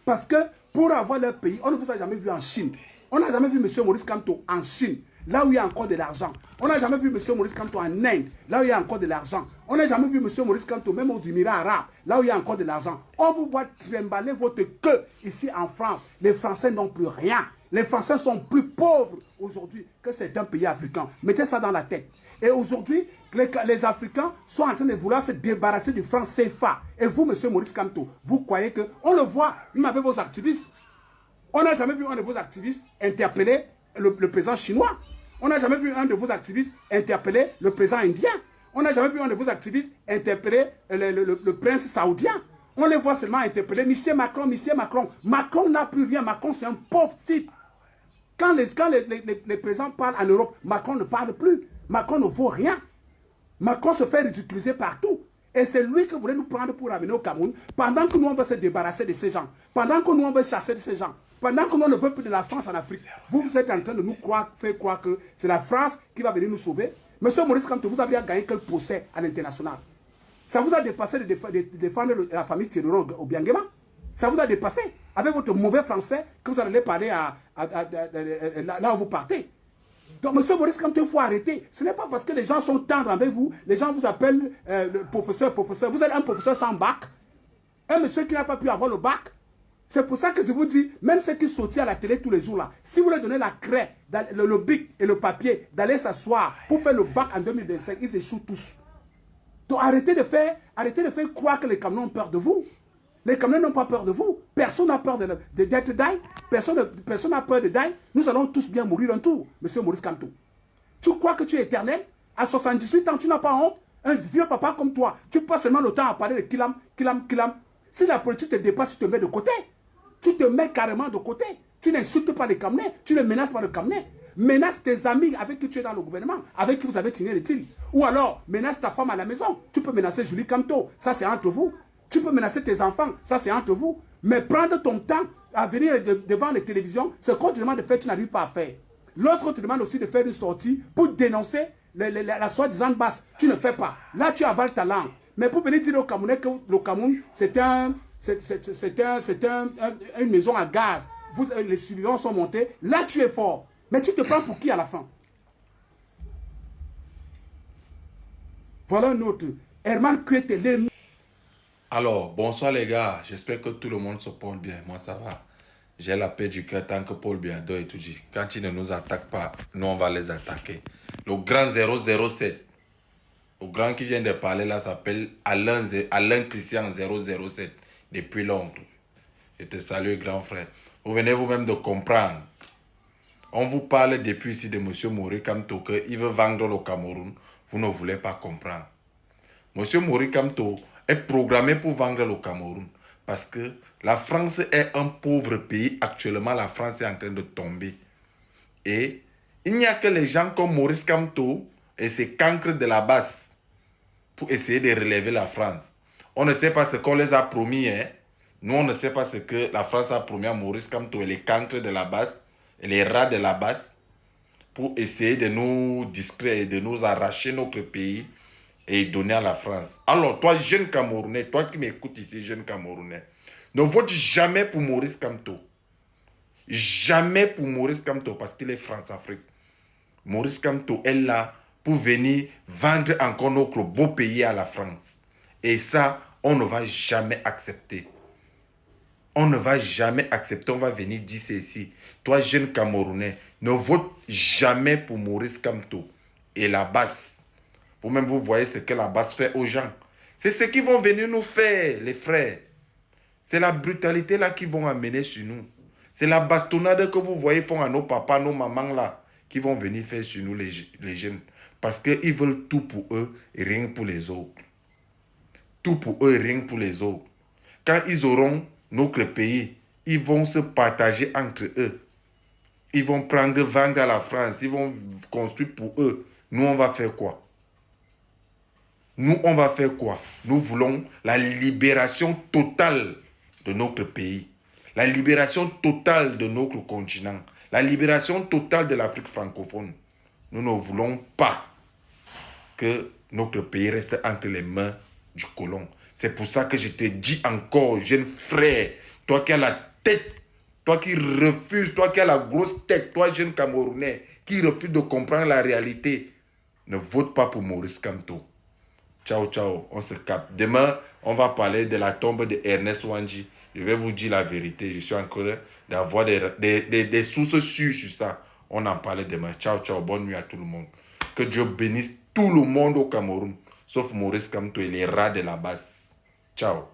Parce que pour avoir leur pays, on ne vous a jamais vu en Chine. On n'a jamais vu M. Maurice Kamto en Chine, là où il y a encore de l'argent. On n'a jamais vu M. Maurice Kamto en Inde, là où il y a encore de l'argent. On n'a jamais vu M. Maurice Kamto même aux Émirats arabes, là où il y a encore de l'argent. On vous voit trimballer votre queue ici en France. Les Français n'ont plus rien. Les Français sont plus pauvres aujourd'hui que certains pays africains. Mettez ça dans la tête. Et aujourd'hui, les Africains sont en train de vouloir se débarrasser du franc CFA. Et vous, M. Maurice Kamto, vous croyez que... On le voit, même avec vos activistes. On n'a jamais vu un de vos activistes interpeller le président chinois. On n'a jamais vu un de vos activistes interpeller le président indien. On n'a jamais vu un de vos activistes interpeller le prince saoudien. On les voit seulement interpeller Monsieur Macron, Monsieur Macron. Macron n'a plus rien. Macron, c'est un pauvre type. Quand les présidents parlent en Europe, Macron ne parle plus. Macron ne vaut rien. Macron se fait ridiculiser partout. Et c'est lui que voulait nous prendre pour ramener au Cameroun, pendant que nous, on veut se débarrasser de ces gens, pendant que nous, on veut chasser de ces gens, pendant que nous, on ne veut plus de la France en Afrique. Vous êtes en train de nous faire croire que c'est la France qui va venir nous sauver. Monsieur Maurice Kamto, vous avez gagné quel procès à l'international? Ça vous a dépassé de défendre la famille Thierry au Biangema? Ça vous a dépassé avec votre mauvais français que vous allez parler là où vous partez. Donc, M. Maurice Kamto, il faut arrêter. Ce n'est pas parce que les gens sont tendres avec vous, les gens vous appellent le professeur. Vous êtes un professeur sans bac, un monsieur qui n'a pas pu avoir le bac. C'est pour ça que je vous dis, même ceux qui sortent à la télé tous les jours là, si vous leur donnez la craie, le bic et le papier, d'aller s'asseoir pour faire le bac en 2025, ils échouent tous. Donc arrêtez de faire croire que les Camerounais ont peur de vous. Les Camerounais n'ont pas peur de vous. Personne n'a peur d'être die. Personne n'a peur de die. Nous allons tous bien mourir un tour, M. Maurice Kamto. Tu crois que tu es éternel? À 78 ans, tu n'as pas honte? Un vieux papa comme toi, tu passes seulement le temps à parler de kilam. Si la politique te dépasse, tu te mets de côté. Tu te mets carrément de côté. Tu n'insultes pas les Camerounais. Tu ne menaces pas le Camerounais. Menace tes amis avec qui tu es dans le gouvernement, avec qui vous avez tigné les tirs. Ou alors, menace ta femme à la maison. Tu peux menacer Julie Kamto. Ça, c'est entre vous. Tu peux menacer tes enfants, ça c'est entre vous. Mais prendre ton temps à venir devant les télévisions, ce qu'on te demande de faire, tu n'arrives pas à faire. Lorsqu'on te demande aussi de faire une sortie pour dénoncer la soi-disant basse, tu ne fais pas. Là, tu avales ta langue. Mais pour venir dire au Camerounais que le Cameroun, c'est une maison à gaz, les civils sont montés, là tu es fort. Mais tu te prends pour qui à la fin? Voilà un autre. Herman Kuetele. Alors, bonsoir les gars, j'espère que tout le monde se porte bien, moi ça va. J'ai la paix du cœur tant que Paul Biado est tout dit. Quand ils ne nous attaquent pas, nous on va les attaquer. Le grand 007, le grand qui vient de parler là s'appelle Alain Christian 007, depuis Londres. Je te salue grand frère. Vous venez vous-même de comprendre. On vous parle depuis ici de M. Maurice Kamto qu'il veut vendre le Cameroun. Vous ne voulez pas comprendre. M. Maurice Kamto est programmé pour vendre le Cameroun. Parce que la France est un pauvre pays. Actuellement, la France est en train de tomber. Et il n'y a que les gens comme Maurice Kamto et ses cancres de la base pour essayer de relever la France. On ne sait pas ce qu'on les a promis. Hein? Nous, on ne sait pas ce que la France a promis à Maurice Kamto et les cancres de la base et les rats de la base pour essayer de nous distraire et de nous arracher notre pays et donner à la France. Alors, toi, jeune Camerounais, toi qui m'écoutes ici, jeune Camerounais, ne vote jamais pour Maurice Kamto. Jamais pour Maurice Kamto parce qu'il est France-Afrique. Maurice Kamto est là pour venir vendre encore notre beau pays à la France. Et ça, on ne va jamais accepter. On ne va jamais accepter, on va venir dire ceci. Toi, jeune Camerounais, ne vote jamais pour Maurice Kamto et la base. Vous-même, vous voyez ce que la base fait aux gens. C'est ce qu'ils vont venir nous faire, les frères. C'est la brutalité là qu'ils vont amener sur nous. C'est la bastonnade que vous voyez font à nos papas, nos mamans là, qui vont venir faire sur nous les jeunes. Parce qu'ils veulent tout pour eux et rien pour les autres. Tout pour eux et rien pour les autres. Quand ils auront notre pays, ils vont se partager entre eux. Ils vont vendre à la France. Ils vont construire pour eux. Nous, on va faire quoi? Nous, on va faire quoi? Nous voulons la libération totale de notre pays. La libération totale de notre continent. La libération totale de l'Afrique francophone. Nous ne voulons pas que notre pays reste entre les mains du colon. C'est pour ça que je te dis encore, jeune frère, Toi qui as la tête, toi qui refuses, toi qui as la grosse tête, toi jeune Camerounais, qui refuse de comprendre la réalité, ne vote pas pour Maurice Kamto. Ciao, ciao, on se capte. Demain, on va parler de la tombe de Ernest Ouandji. Je vais vous dire la vérité. Je suis en train d'avoir des sources sûres sur ça. On en parle demain. Ciao, ciao. Bonne nuit à tout le monde. Que Dieu bénisse tout le monde au Cameroun, sauf Maurice Kamto et les rats de la base. Ciao.